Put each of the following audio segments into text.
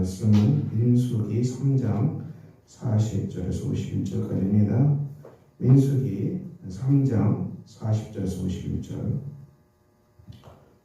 말씀은 민수기 3장 40절에서 51절까지입니다. 민수기 3장 40절에서 51절.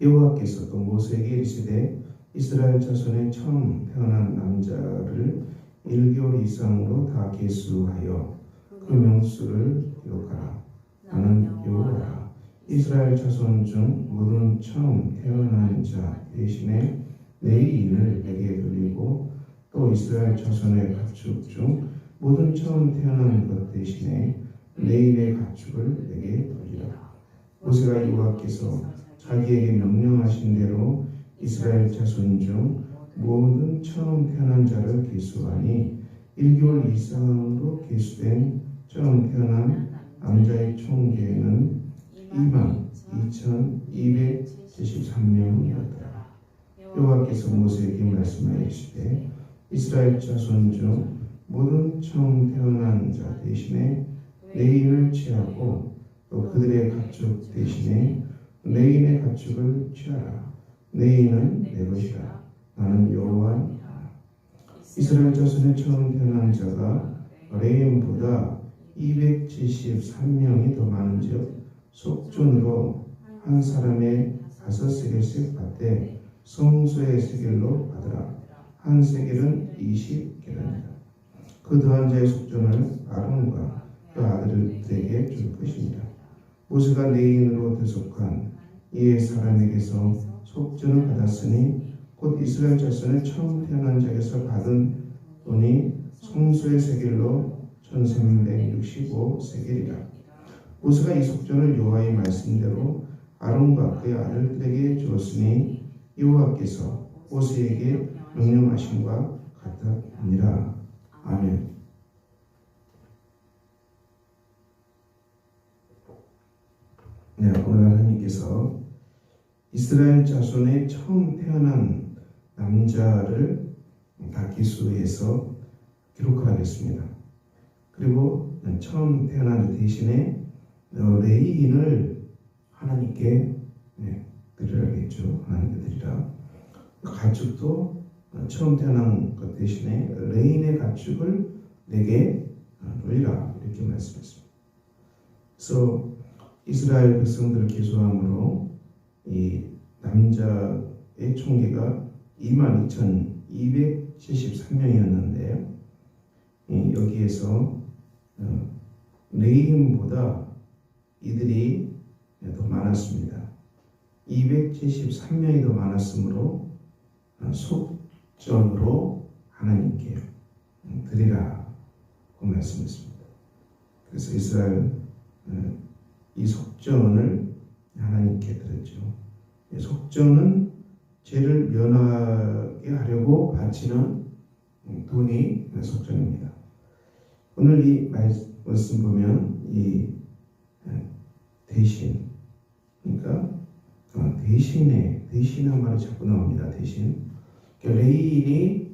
여호와께서 또 모세에게 이르시되 이스라엘 자손의 처음 태어난 남자를 1개월 이상으로 다 계수하여 그 명수를 기록하라. 나는 여호와라. 이스라엘 자손 중 모든 처음 태어난 자 대신에 내 이인을 내게 돌리고 또 이스라엘 자손의 가축 중 모든 처음 태어난 것 대신에 내 인의 가축을 내게 돌리라. 모세가 여호와께서 자기에게 명령하신 대로 이스라엘 자손 중 모든 처음 태어난 자를 계수하니 1개월 이상으로 계수된 처음 태어난 남자의 총계는 22,273명이었더라. 여호와께서 모세에게 말씀하시되 이스라엘 자손 중 모든 처음 태어난 자 대신에 내 인을 취하고 또 그들의 가축 대신에 내 인의 가축을 취하라. 내 인은 내 것이라. 나는 여호와니라. 이스라엘 자손의 처음 태어난 자가 레인보다 273명이 더 많은즉 속전으로 한 사람의 5세겔씩 받되 성소의 세겔로 받으라. 한 세겔은 20계란이다. 그 더한 자의 속전을 아론과 그 아들들에게 줄 것입니다. 모세가 레인으로 대속한 이의 사람에게서 속전을 받았으니 곧 이스라엘 자손의 처음 태어난 자에게서 받은 돈이 성소의 세겔로 1365세겔이라. 모세가 이 속전을 여호와의 말씀대로 아론과 그의 아들들에게 주었으니 여호와께서 모세에게 명령하심과 같았느니라. 아멘. 네, 오늘 하나님께서 이스라엘 자손의 처음 태어난 남자를 다 기수해서 기록하겠습니다. 그리고 처음 태어난 대신에 레위인을 하나님께 드리라겠죠. 하나님께 드리라. 가축도 처음 태어난 것 대신에 레위인의 가축을 내게 돌리라 이렇게 말씀했습니다. 그래서 이스라엘 백성들을 기수함으로 이 남자의 총계가 22,273명이었는데 여기에서 레위인보다 이들이 더 많았습니다. 273명이 더 많았으므로 속전으로 하나님께 드리라고 말씀했습니다. 그래서 이스라엘 이 속전을 하나님께 드렸죠. 속전은 죄를 면하게 하려고 바치는 돈이 속전입니다. 오늘 이 말씀 보면 이 대신, 그러니까 대신한 말이 자꾸 나옵니다. 대신. 그러니까 레위인이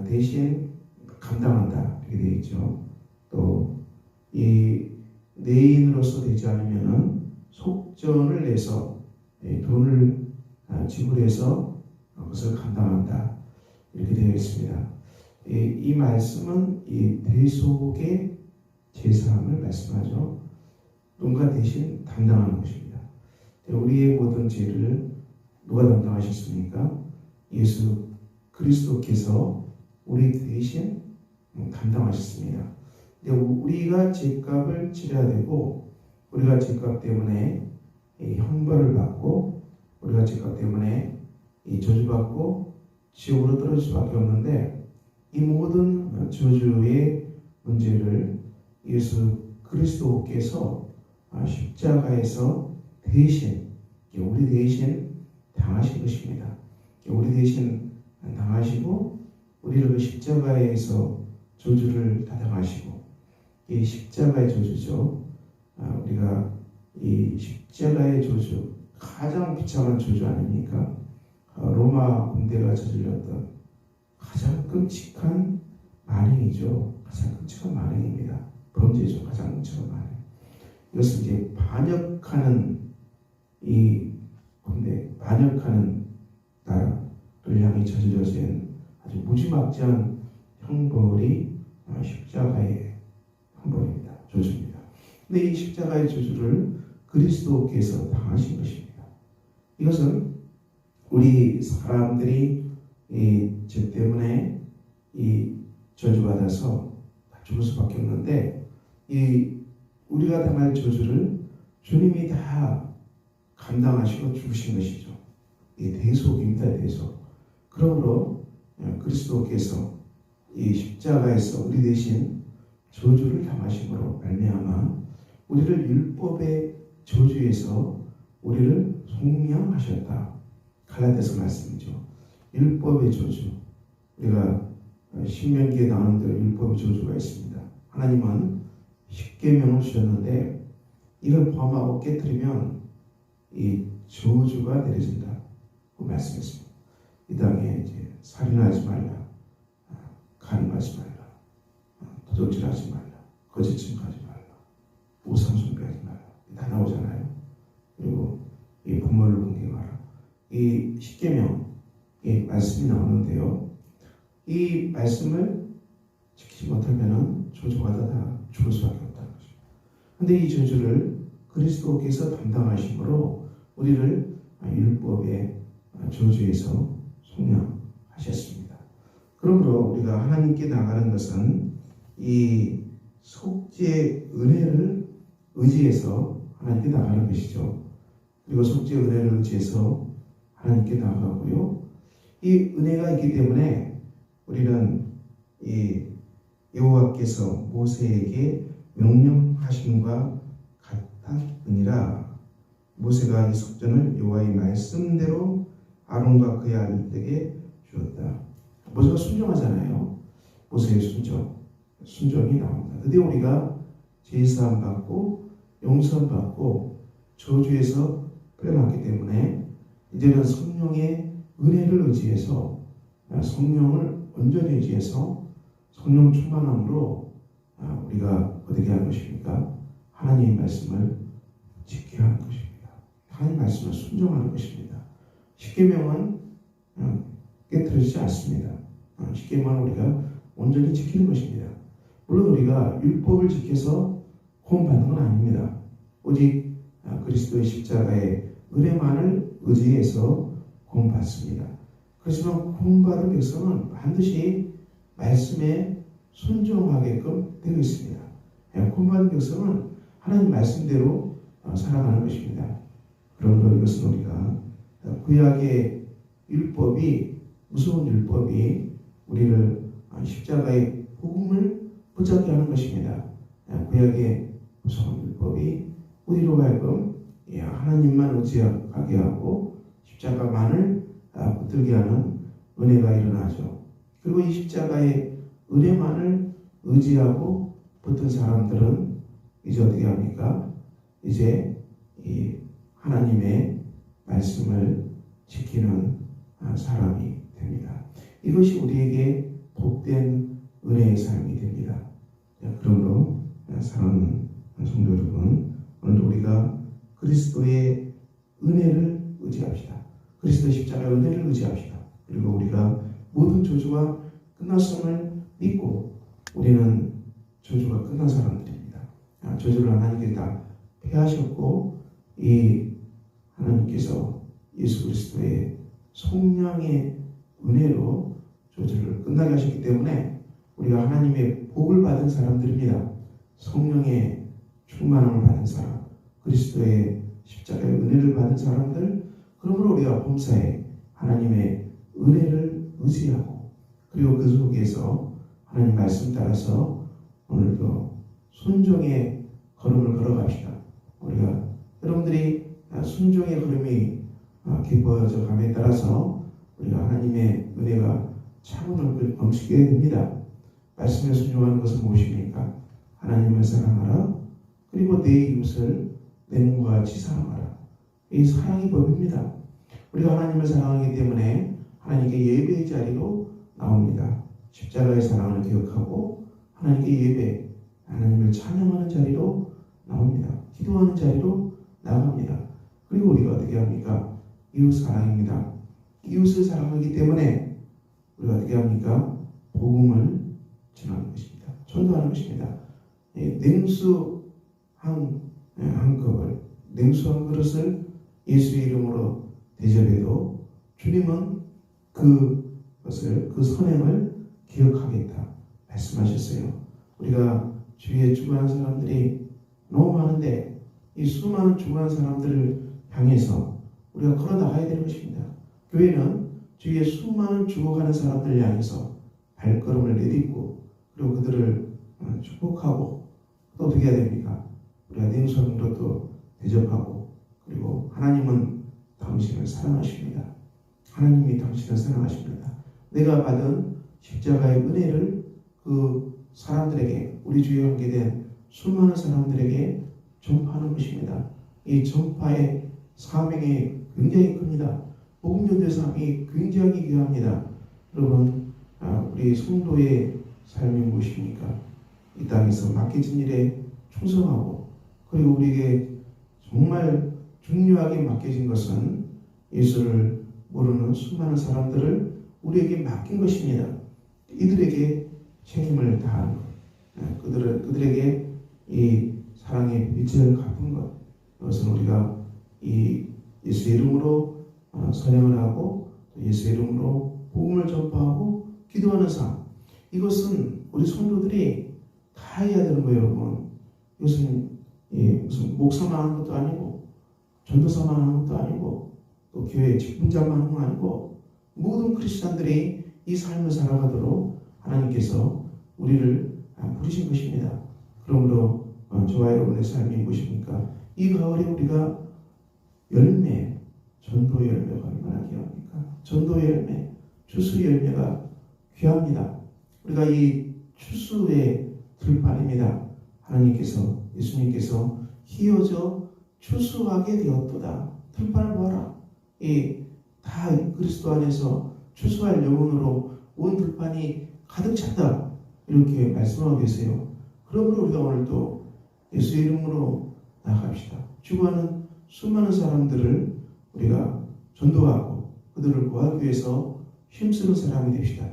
대신 감당한다 이렇게 되어 있죠. 또 이 레위인으로서 되지 않으면은 속전을 내서 돈을 지불해서 그것을 감당한다 이렇게 되어 있습니다. 이 말씀은 이 대속의 제사함을 말씀하죠. 누군가 대신 담당하는 것입니다. 우리의 모든 죄를 누가 담당하셨습니까? 예수 그리스도께서 우리 대신 담당하셨습니다. 우리가 죄값을 치러야 되고 우리가 죄값 때문에 형벌을 받고 우리가 죄값 때문에 저주받고 지옥으로 떨어질 수밖에 없는데 이 모든 저주의 문제를 예수 그리스도께서 십자가에서 대신 우리 대신 당하신 것입니다. 우리 대신 당하시고 우리를 그 십자가에서 저주를 다 당하시고 이 십자가의 저주죠. 우리가 이 십자가의 저주 가장 비참한 저주 아닙니까? 로마 군대가 저질렀던 가장 끔찍한 만행이죠. 가장 끔찍한 만행입니다. 범죄죠. 가장 끔찍한 만행. 이것은 이제 반역하는 이 군대, 반역하는 나라를 향해 저질러진 아주 아주 무지막지한 형벌이 십자가의 형벌입니다. 저주입니다. 근데 이 십자가의 저주를 그리스도께서 당하신 것입니다. 이것은 우리 사람들이 이 죄 때문에 이 저주받아서 죽을 수밖에 없는데, 이 우리가 당할 저주를 주님이 다 감당하시고 죽으신 것이죠. 이 대속입니다. 대속. 그러므로 그리스도께서 이 십자가에서 우리 대신 저주를 당하심으로 말미암아 우리를 율법의 저주에서 우리를 속량하셨다. 갈라디아서 말씀이죠. 율법의 저주. 우리가 신명기에 나오는 대로 율법의 저주가 있습니다. 하나님은 십계명을 주셨는데 이걸 범하고 깨뜨리면 이 저주가 내려진다. 그 말씀했습니다. 이 땅에 이제 살인하지 말라, 간음하지 말라, 도적질하지 말라, 거짓 증거하지 말라, 우상 숭배하지 말라. 다 나오잖아요. 그리고 이 부모를 공경하라. 이 십계명 이 말씀이 나오는데요. 이 말씀을 지키지 못하면은 저주받아 다 죽을 수밖에 없다는 것입니다. 그런데 이 저주를 그리스도께서 담당하심으로 우리를 율법의 저주에서 속량하셨습니다. 그러므로 우리가 하나님께 나가는 것은 이 속죄의 은혜를 의지해서 하나님께 나가는 것이죠. 그리고 속죄의 은혜를 의지해서 하나님께 나가고요. 이 은혜가 있기 때문에 우리는 이 여호와께서 모세에게 명령하심과 같았느니라. 모세가 이 속전을 여호와의 말씀대로 아론과 그의 아들에게 주었다. 모세가 순종하잖아요. 모세의 순종이 나옵니다. 드디어 우리가 제사함 받고 용서함 받고 저주에서 풀려났기 때문에 이제는 성령의 은혜를 의지해서, 성령을 온전히 의지해서 성령 충만함으로 우리가 어떻게 하는 것입니까? 하나님의 말씀을 지켜야 하는 것입니다. 하나님의 말씀을 순종하는 것입니다. 십계명은 깨트려지지 않습니다. 십계명은 우리가 온전히 지키는 것입니다. 물론 우리가 율법을 지켜서 구원받는 건 아닙니다. 오직 그리스도의 십자가의 은혜만을 의지해서 구원받습니다. 그렇지만 구원받은 백성은 반드시 말씀에 순종하게끔 되어 있습니다. 구원받은 백성은 하나님 말씀대로 살아가는 것입니다. 그러므로 이것은 우리가 구약의 율법이, 무서운 율법이 우리를 십자가의 복음을 붙잡게 하는 것입니다. 구약의 무서운 율법이 우리로 하여금 하나님만 의지하게 하고 십자가만을 붙들게 하는 은혜가 일어나죠. 그리고 이 십자가의 은혜만을 의지하고 붙은 사람들은 이제 어떻게 합니까? 이제 이 하나님의 말씀을 지키는 사람이 됩니다. 이것이 우리에게 복된 은혜의 삶이 됩니다. 그러므로 사랑하는 성도 여러분, 오늘도 우리가 그리스도의 은혜를 의지합시다. 그리스도의 십자가의 은혜를 의지합시다. 그리고 우리가 모든 저주가 끝났음을 믿고 우리는 저주가 끝난 사람들입니다. 저주를 하나님께 다 폐하셨고 이 하나님께서 예수 그리스도의 속량의 은혜로 저주를 끝나게 하셨기 때문에 우리가 하나님의 복을 받은 사람들입니다. 성령의 충만함을 받은 사람, 그리스도의 십자가의 은혜를 받은 사람들, 그러므로 우리가 범사에 하나님의 은혜를 의지하고 그리고 그 속에서 하나님 말씀 따라서 오늘도 순종의 걸음을 걸어갑시다. 우리가 여러분들이 순종의 걸음이 깊어져 감에 따라서 우리가 하나님의 은혜가 차고 넘치게 됩니다. 말씀에 순종하는 것은 무엇입니까? 하나님을 사랑하라. 그리고 내 이웃을 내 몸과 같이 사랑하라. 이 사랑의 법입니다. 우리가 하나님을 사랑하기 때문에 하나님께 예배의 자리로 나옵니다. 십자가의 사랑을 기억하고 하나님께 예배, 하나님을 찬양하는 자리로 나옵니다. 기도하는 자리로 나갑니다. 그리고 우리가 어떻게 합니까? 이웃 사랑입니다. 이웃을 사랑하기 때문에 우리가 어떻게 합니까? 복음을 전하는 것입니다. 전도하는 것입니다. 냉수 한 컵을, 냉수 한 그릇을 예수의 이름으로 대접해도 주님은 그것을, 그 선행을 기억하겠다 말씀하셨어요. 우리가 주위에 죽어간 사람들이 너무 많은데 이 수많은 죽어간 사람들을 향해서 우리가 걸어 나가야 되는 것입니다. 교회는 주위에 수많은 죽어가는 사람들을 향해서 발걸음을 내딛고 그리고 그들을 축복하고 또 어떻게 해야 됩니까? 우리가 냉수함으로 또 대접하고 그리고 하나님은 당신을 사랑하십니다. 하나님이 당신을 사랑하십니다. 내가 받은 십자가의 은혜를 그 사람들에게 우리 주위에 관계된 수많은 사람들에게 전파하는 것입니다. 이 전파의 사명이 굉장히 큽니다. 복음전도의 사명이 굉장히 귀합니다. 여러분 우리 성도의 삶이 무엇입니까? 이 땅에서 맡겨진 일에 충성하고 그리고 우리에게 정말 중요하게 맡겨진 것은 예수를 모르는 수많은 사람들을 우리에게 맡긴 것입니다. 이들에게 책임을 다하는 것, 그들에게 이 사랑의 빛을 갚은 것, 이것은 우리가 이 예수의 이름으로 선행을 하고 또 예수의 이름으로 복음을 전파하고 기도하는 삶, 이것은 우리 성도들이 다 해야 되는 거예요, 여러분. 이것은 무슨 목사만 하는 것도 아니고 전도사만 하는 것도 아니고 또 교회 직분자만 하는 건 아니고 모든 크리스찬들이 이 삶을 살아가도록 하나님께서 우리를 부르신 것입니다. 그러므로 저와 여러분의 삶이 무엇입니까? 이 가을에 우리가 열매, 전도의 열매가 얼마나 귀합니까? 전도의 열매, 추수의 열매가 귀합니다. 우리가 이 추수의 들판입니다. 하나님께서, 예수님께서 희어져 추수하게 되었도다. 들판을 보아라. 다 그리스도 안에서 추수할 영혼으로 온 들판이 가득 찼다. 이렇게 말씀하고 계세요. 그러므로 우리가 오늘 또 예수의 이름으로 나아갑시다. 죽어가는 수많은 사람들을 우리가 전도하고 그들을 구하기 위해서 힘쓰는 사람이 됩시다.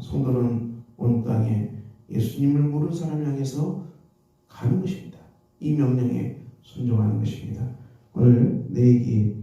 성도는 온 땅에 예수님을 모르는 사람을 향해서 가는 것입니다. 이 명령에 순종하는 것입니다. 오늘 내 얘기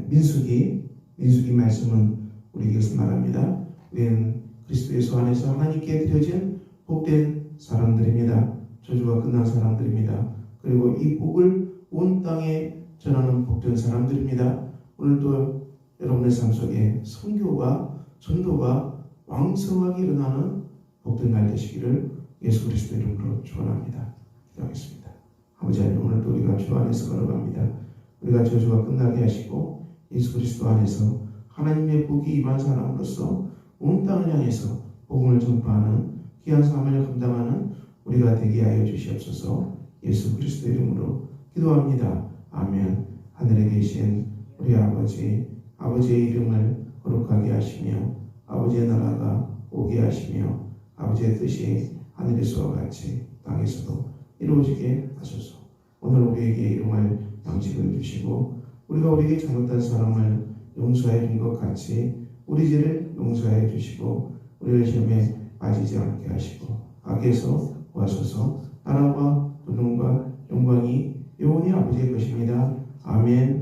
민수기 말씀은 우리에게서 말합니다. 우리는 그리스도 예수 안에서 하나님께 드려진 복된 사람들입니다. 저주가 끝난 사람들입니다. 그리고 이 복을 온 땅에 전하는 복된 사람들입니다. 오늘도 여러분의 삶 속에 선교와 전도가 왕성하게 일어나는 복된 날 되시기를 예수 그리스도 이름으로 축원합니다. 기도하겠습니다. 아버지 하나님, 오늘도 우리가 주 안에서 걸어갑니다. 우리가 저주가 끝나게 하시고 예수 그리스도 안에서 하나님의 복이 임한 사람으로서 온 땅을 향해서 복음을 전파하는 귀한 사명을 감당하는 우리가 되게 하여 주시옵소서. 예수 그리스도 이름으로 기도합니다. 아멘. 하늘에 계신 우리 아버지의 이름을 거룩하게 하시며 아버지의 나라가 오게 하시며 아버지의 뜻이 하늘에서와 같이 땅에서도 이루어지게 하소서. 오늘 우리에게 일용할 양식을 주시고 우리가 우리에게 잘못한 사람을 용서해 준 것 같이 우리 죄를 용서해 주시고 우리를 시험에 빠지지 않게 하시고 악에서 구하소서. 나라와 부름과 영광이 영원히 아버지의 것입니다. 아멘.